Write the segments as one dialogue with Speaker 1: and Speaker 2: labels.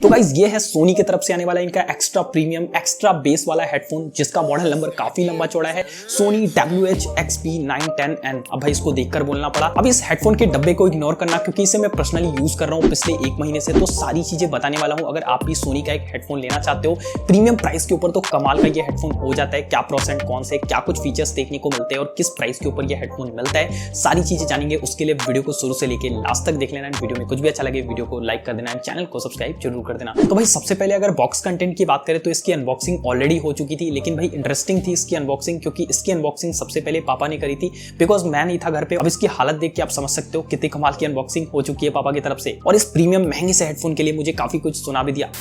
Speaker 1: तो गाइस ये है सोनी की तरफ से आने वाला इनका एक्स्ट्रा प्रीमियम एक्स्ट्रा बेस वाला हेडफोन, जिसका मॉडल नंबर काफी लंबा चौड़ा है, सोनी WH-XP910N। अब भाई इसको देखकर बोलना पड़ा। अब इस हेडफोन के डब्बे को इग्नोर करना, क्योंकि इसे मैं पर्सनली यूज कर रहा हूँ पिछले 1 महीने से, तो सारी चीजें बताने वाला हूँ। अगर आप भी सोनी का एक हेडफोन लेना चाहते हो प्रीमियम प्राइस के ऊपर, तो कमाल का ये हेडफोन हो जाता है। क्या प्रोस एंड कॉन्स है, क्या कुछ फीचर्स देखने को मिलते हैं और किस प्राइस के ऊपर ये हेडफोन मिलता है, सारी चीजें जानेंगे। उसके लिए वीडियो को शुरू से लेकर लास्ट तक देख लेना। वीडियो में कुछ भी अच्छा लगे वीडियो को लाइक कर देना, चैनल को सब्सक्राइब जरूर कर देना। तो भाई सबसे पहले अगर बॉक्स कंटेंट की बात करें तो इसकी अनबॉक्सिंग ऑलरेडी हो चुकी थी, लेकिन भाई इंटरेस्टिंग थी इसकी अनबॉक्सिंग, क्योंकि इसकी अनबॉक्सिंग सबसे पहले पापा ने करी थी, बिकॉज मैं नहीं था घर पे। अब इसकी हालत देख के आप समझ सकते हो कितनी कमाल की अनबॉक्सिंग हो चुकी है पापा की तरफ से। और इस प्रीमियम महंगे से हेडफोन के लिए मुझे काफी कुछ सुना भी दिया।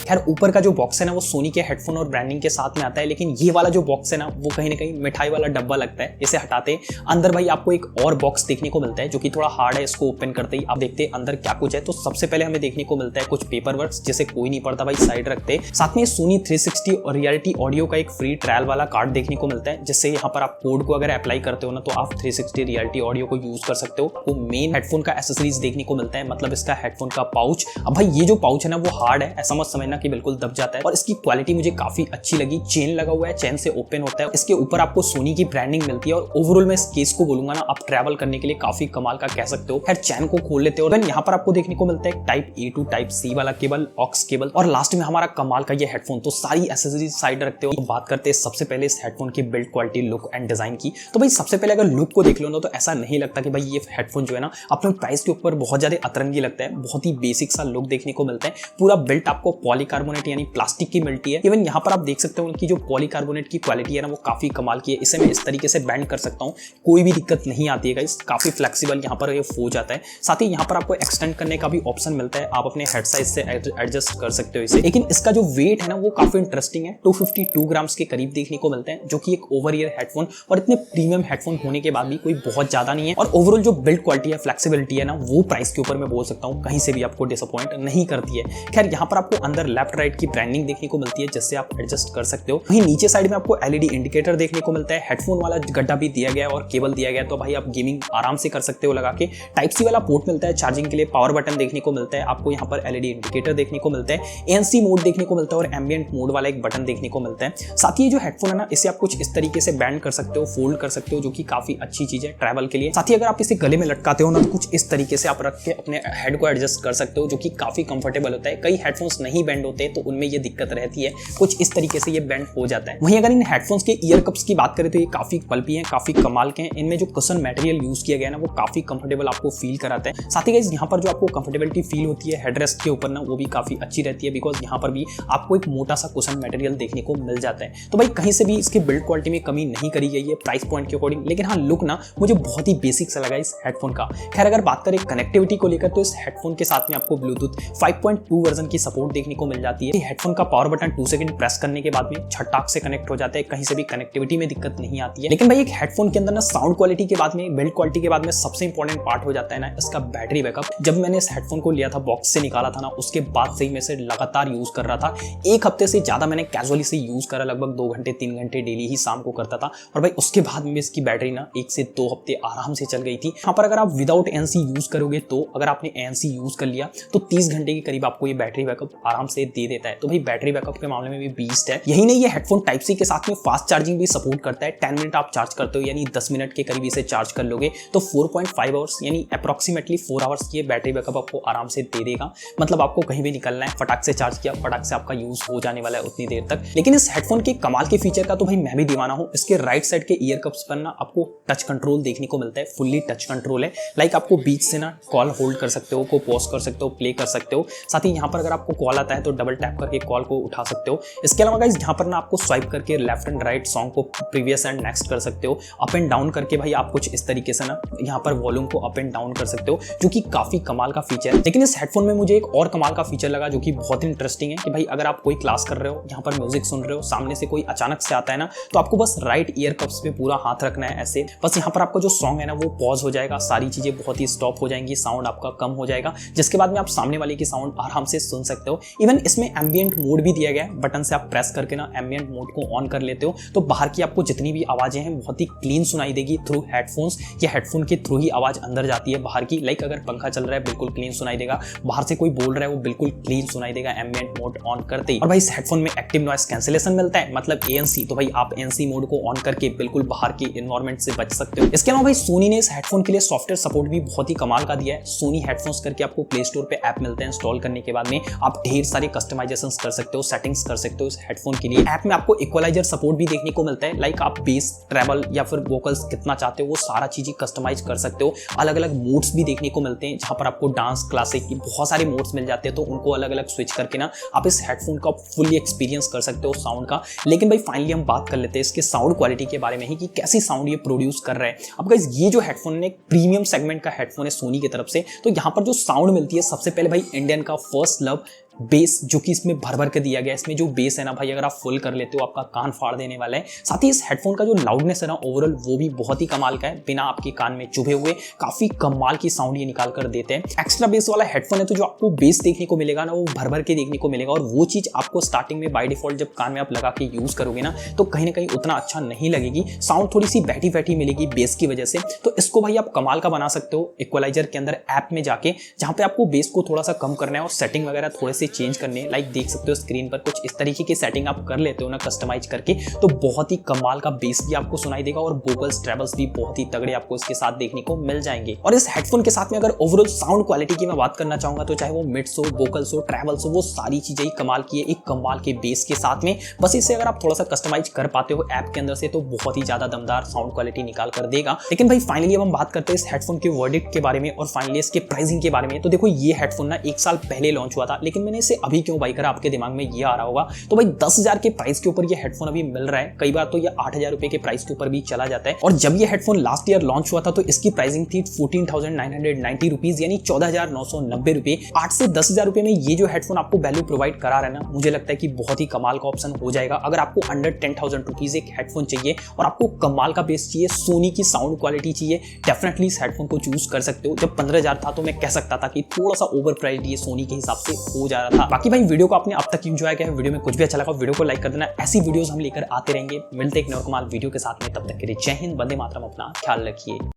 Speaker 1: खैर ऊपर का जो बॉक्स है ना वो सोनी के हेडफोन और ब्रांडिंग के साथ में आता है, लेकिन ये वाला जो बॉक्स है ना वो कहीं ना कहीं मिठाई वाला डब्बा लगता है। इसे हटाते अंदर भाई आपको एक और बॉक्स देखने को मिलता है, जो कि थोड़ा हार्ड है। इसको ओपन करते ही आप देखते हैं अंदर क्या कुछ है। तो सबसे पहले हमें देखने को मिलता है कुछ पेपर वर्क, जिसे कोई नहीं पढ़ता भाई, साइड रखते। साथ में सोनी 360 और रियलिटी ऑडियो का एक फ्री ट्रायल वाला कार्ड देखने को मिलता है, जिससे यहाँ पर आप कोड को अगर अप्लाई करते हो ना तो आप 360 रियलिटी ऑडियो को यूज कर सकते हो। आपको मेन हेडफोन का एसेसरीज देखने को मिलता है, मतलब इसका हेडफोन का पाउच। अब भाई ये जो पाउच है ना वो हार्ड है, ऐसा मत समझना कि बिल्कुल दब जाता है। और इसकी क्वालिटी मुझे काफी अच्छी लगी। चेन लगा हुआ है, चेन से ओपन होता है। इसके ऊपर आपको सोनी की ब्रांडिंग मिलती है। और ओवरऑल मैं इस केस को बोलूंगा ना, आप ट्रैवल करने के लिए काफी कमाल का कह सकते हो। खैर चैन को खोल लेते हो और यहाँ पर आपको देखने को मिलता है type A to type C वाला केबल, ऑक्स केबल, और लास्ट में हमारा कमाल का ये हेडफोन। तो सारी एसेसरीज साइड रखते हो। तो बात करते हैं सबसे पहले इस हेडफोन की build quality, look and design की। तो भाई सबसे पहले अगर लुक को देख लो ना तो ऐसा नहीं लगता कि भाई ये हेडफोन जो है ना अपने प्राइस के ऊपर बहुत ज्यादा अतरंगी लगता है। बहुत ही बेसिक सा लुक देखने को मिलता है। पूरा बिल्ट आपको पॉलीकार्बोनेट यानी प्लास्टिक की मिलती है। इवन यहाँ पर आप देख सकते हो उनकी जो पॉलीकार्बोनेट की क्वालिटी है ना वो काफी कमाल की है। इसे मैं इस तरीके से बेंड कर सकता हूँ, कोई भी दिक्कत नहीं आती है गाइस। काफी फ्लेक्सिबल यहाँ पर ये हो जाता है। साथ ही यहाँ पर आपको एक्सटेंड करने का भी ऑप्शन मिलता है, आप अपने हेड साइज से एडजस्ट कर सकते हो इसे। लेकिन इसका जो वेट है ना वो काफी इंटरेस्टिंग है, 252 ग्राम्स के करीब देखने को मिलता है, जो कि एक ओवर ईयर हेडफोन और इतने प्रीमियम हेडफोन होने के बाद भी कोई बहुत ज्यादा नहीं है। और ओवरऑल जो बिल्ड क्वालिटी है, फ्लेक्सिबिलिटी है ना, वो प्राइस के ऊपर मैं बोल सकता हूँ कहीं से भी आपको डिसअपॉइंट नहीं करती है। खैर यहाँ पर आपको अंदर लेफ्ट राइट की ब्रांडिंग देखने को मिलती है, जिससे आप एडजस्ट कर सकते हो। वहीं नीचे साइड में आपको LED इंडिकेटर देखने को मिलता है। हेडफोन वाला गड्ढा भी दिया गया है और केबल दिया गया है, तो भाई आप गेमिंग आराम से कर सकते हो लगा के। टाइप C वाला पोर्ट मिलता है चार्जिंग के लिए। पावर बटन देखने को मिलता है आपको, यहाँ पर LED इंडिकेटर देखने को मिलता है। ANC मोड देखने को मिलता है और एम्बिएंट मोड वाला एक बटन देखने को मिलता है। साथ ही ये जो हेडफोन है ना इसे आप कुछ इस तरीके से बैंड कर सकते हो, फोल्ड कर सकते हो, जो कि काफी अच्छी चीज है ट्रैवल के लिए। साथ ही अगर आप इसे गले में लटकाते हो ना तो कुछ इस तरीके से आप रख के अपने हेड को एडजस्ट कर सकते हो, जो कि काफी कंफर्टेबल होता है। कई हेडफोन्स नहीं बैंड होते तो उनमें ये दिक्कत रहती है, कुछ इस तरीके से ये बैंड हो जाता है। वहीं अगर इन हेडफोन्स के ईयर कप्स की बात करें तो ये काफी पल्पी हैं, काफी कमाल के हैं। इनमें जो कुशन मटेरियल यूज किया गया है ना वो काफी कंफर्टेबल आपको फील कराता है। साथ ही गाइस यहाँ पर जो आपको कंफर्टेबिलिटी फील होती है हेडरेस्ट के ऊपर ना, वो भी काफी अच्छी रहती है, बिकॉज यहाँ पर भी आपको एक मोटा सा कुशन मटेरियल देखने को मिल जाता है। तो भाई कहीं से भी इसकी बिल्ड क्वालिटी में कमी नहीं करी गई है प्राइस पॉइंट के अकॉर्डिंग। लेकिन हाँ लुक ना मुझे बहुत ही बेसिक सा लगा इस हेडफोन का। खैर अगर बात करें कनेक्टिविटी को लेकर तो इस हेडफोन के साथ में आपको ब्लूटूथ 5.2 वर्जन की सपोर्ट देखने को मिल जाती है। हेडफोन का पावर बटन 2 सेकंड प्रेस करने के बाद में छटाक से कनेक्ट हो जाता है, कहीं से भी कनेक्टिविटी में दिक्कत नहीं आती है। लेकिन भाई एक हेडफोन के अंदर ना साउंड क्वालिटी के बाद में, बिल्ड क्वालिटी के बाद में सबसे इंपॉर्टेंट पार्ट हो जाता है ना इसका बैटरी बैकअप। जब मैंने इस हेडफोन को लिया था, बॉक्स से निकाला था ना, उसके बाद से ही मैं इसे लगातार यूज कर रहा था। 1 हफ्ते से ज्यादा मैंने कैजुअली से यूज करा, लगभग 2 घंटे 3 घंटे डेली ही शाम को करता था। और भाई उसके बाद में इसकी बैटरी ना 1 से 2 हफ्ते आराम से चल गई थी। यहाँ पर अगर आप विदाउट ANC यूज करोगे, तो अगर आपने ANC यूज कर लिया तो 30 घंटे के करीब आपको ये बैटरी बैकअप आराम से दे देता है। तो भाई बैटरी बैकअप के मामले में भी बीस्ट है। यही नहीं, ये हेडफोन टाइप C के साथ में फास्ट चार्जिंग भी सपोर्ट करता है। 10 मिनट आप चार्ज करते हो, यानी 10 मिनट के करीब इसे चार्ज कर लोगे तो 4.5 आवर्स यानी अप्रोक्सीमेटली 4 आवर्स की बैटरी बैकअप आपको आराम से दे देगा। मतलब आपको कहीं भी निकलना है, फटाक से चार्ज किया, फटाक से आपका यूज हो जाने वाला है उतनी देर तक। लेकिन इस हेडफोन के कमाल के फीचर का तो भाई मैं भी दीवाना हूँ। इसके राइट साइड के ईयर कप्स पर ना आपको टच कंट्रोल देखने को मिलता है, फुल्ली टच कंट्रोल है। लाइक आपको बीच से ना कॉल होल्ड कर सकते हो, को पॉज कर सकते हो, प्ले कर सकते हो। साथ ही यहाँ पर अगर आपको कॉल आता है तो डबल टैप करके कॉल को उठा सकते हो। इसके अलावा गाइस यहाँ पर ना आपको स्वाइप करके लेफ्ट एंड राइट सॉन्ग को प्रीवियस एंड नेक्स्ट कर सकते हो। अप एंड डाउन करके भाई आप कुछ इस तरीके से ना यहाँ पर वॉल्यूम को अप एंड डाउन कर सकते हो, जो कि काफी कमाल का फीचर है। लेकिन इस हेडफोन में मुझे एक और कमाल का फीचर लगा, जो कि बहुत इंटरेस्टिंग है, कि भाई अगर आप कोई क्लास कर रहे हो, यहाँ पर म्यूजिक सुन रहे हो, सामने से कोई अचानक से आता है ना, तो आपको बस राइट ईयर कप्स पे पूरा हाथ रखना है ऐसे। बस यहाँ पर आपका जो सॉन्ग है ना वो पॉज हो जाएगा, सारी चीजें बहुत ही स्टॉप हो जाएंगी, साउंड आपका कम हो जाएगा, जिसके बाद में आप सामने वाले की साउंड आराम से सुन सकते हो। इवन इवन इसमें एम्बियंट मोड भी दिया गया है, बटन से आप प्रेस करके ना एम्बियंट मोड को ऑन कर लेते हो तो बाहर की आपको जितनी भी आवाजें हैं बहुत ही क्लीन सुनाई देगी थ्रू हेडफोन्स। या हेडफोन के थ्रू ही आवाज अंदर जाती है बाहर की, लाइक अगर पंखा चल रहा है बिल्कुल क्लीन सुनाई देगा, बाहर से कोई बोल रहा है वो बिल्कुल क्लीन सुनाई देगा एम्बियंट मोड ऑन करते ही। और भाई इस हेडफोन में एक्टिव नॉइस कैंसिलेशन मिलता है, मतलब ANC, तो भाई आप ANC मोड को ऑन करके बिल्कुल बाहर के एनवायरनमेंट से बच सकते हो। इसके अलावा भाई सोनी ने इस हेडफोन के लिए सॉफ्टवेयर सपोर्ट भी बहुत ही कमाल का दिया है। सोनी हेडफोन्स करके आपको प्ले स्टोर पे ऐप मिलते हैं, इंस्टॉल करने के बाद में आप ढेर सारे कस्टमाइजेशन कर सकते हो, सेटिंग्स कर सकते हो इस हेडफोन के लिए। ऐप में आपको इक्वलाइजर सपोर्ट भी देखने को मिलता है, लाइक आप बेस, ट्रेवल या फिर वोकल्स कितना चाहते हो वो सारा चीजें कस्टमाइज कर सकते हो। अलग अलग मोड्स भी देखने को मिलते हैं जहां पर आपको डांस, क्लासिक की बहुत सारे मोड्स मिल जाते हैं, तो उनको अलग अलग स्विच करके ना आप इस हेडफोन का फुली एक्सपीरियंस कर सकते हो साउंड का। लेकिन भाई फाइनली हम बात कर लेते हैं इसके साउंड क्वालिटी के बारे में ही कि कैसी साउंड ये प्रोड्यूस कर रहा है। अब गाइस ये जो हेडफोन है प्रीमियम सेगमेंट का हेडफोन है सोनी की तरफ से, तो यहाँ पर जो साउंड मिलती है सबसे पहले भाई इंडियन का फर्स्ट लव बेस जो कि इसमें भर भर के दिया गया है। इसमें जो बेस है ना भाई अगर आप फुल कर लेते हो आपका कान फाड़ देने वाला है। साथ ही इस हेडफोन का जो लाउडनेस है ना ओवरऑल वो भी बहुत ही कमाल का है, बिना आपके कान में चुभे हुए काफी कमाल की साउंड ये निकाल कर देते हैं। एक्स्ट्रा बेस वाला हेडफोन है तो जो आपको बेस देखने को मिलेगा ना वो भर भर के देखने को मिलेगा, और वो चीज आपको स्टार्टिंग में बाय डिफॉल्ट जब कान में आप लगा के यूज करोगे ना तो कहीं ना कहीं उतना अच्छा नहीं लगेगी, साउंड थोड़ी सी बैठी बैठी मिलेगी बेस की वजह से। तो इसको भाई आप कमाल का बना सकते हो इक्वलाइजर के अंदर ऐप में जाके, जहां पे आपको बेस को थोड़ा सा कम करना है और सेटिंग वगैरह थोड़े से चेंज करने, लाइक देख सकते हो स्क्रीन पर कुछ इस तरीके की सेटिंग आप कर लेते हो ना कस्टमाइज करके, तो बहुत ही कमाल का बेस भी आपको सुनाई देगा और वोकल्स, ट्रेवल्स भी बहुत ही तगड़े आपको इसके साथ देखने को मिल जाएंगे। और इस हेडफोन के साथ में अगर ओवरऑल साउंड क्वालिटी की मैं बात करना चाहूंगा तो चाहे वो मिड्स हो, वोकल्स हो, ट्रेवल्स हो, वो सारी चीजें ही कमाल की है, एक कमाल के बेस के साथ में। बस इसे अगर आप थोड़ा सा कस्टमाइज कर पाते हो ऐप के अंदर से तो बहुत ही ज्यादा दमदार साउंड क्वालिटी निकाल कर देगा। लेकिन भाई फाइनली अब हम बात करते हैं इस हेडफोन के वर्डिक्ट के बारे में और फाइनली इसके प्राइसिंग के बारे में। तो देखो ये हेडफोन ना 1 साल पहले लॉन्च हुआ था, लेकिन मैंने इसे अभी क्यों बाई करा, आपके दिमाग में ये आ रहा होगा। तो भाई 10,000 के प्राइस के ऊपर ये हेडफोन अभी मिल रहा है, कई बार तो ये 8,000 रुपए के प्राइस के ऊपर भी चला जाता है। और जब ये हेडफोन लास्ट ईयर लॉन्च हुआ था तो इसकी प्राइसिंग थी 14,990 रुपीज, यानी 14,990 रुपए। 8 से 10,000 रुपए में ये जो हेडफोन आपको वैल्यू प्रोवाइड करा रहा है ना, मुझे लगता है कि बहुत ही कमाल का ऑप्शन हो जाएगा। अगर आपको अंडर 10,000 रुपीज एक हेडफोन चाहिए और आपको कमाल का बेस चाहिए, सोनी की साउंड क्वालिटी चाहिए, डेफिनेटली इस हेडफोन को चूज कर सकते हो। जब 15,000 था तो मैं कह सकता था कि थोड़ा सा ओवर प्राइस ये सोनी के हिसाब से हो जा रहा था। बाकी भाई वीडियो को आपने अब तक एंजॉय किया है, वीडियो में कुछ भी अच्छा लगा वीडियो को लाइक कर देना। ऐसी वीडियोस हम लेकर आते रहेंगे, मिलते एक नॉर्मल वीडियो के साथ में, तब तक के लिए जय हिंद, वंदे मातरम, अपना ख्याल रखिए।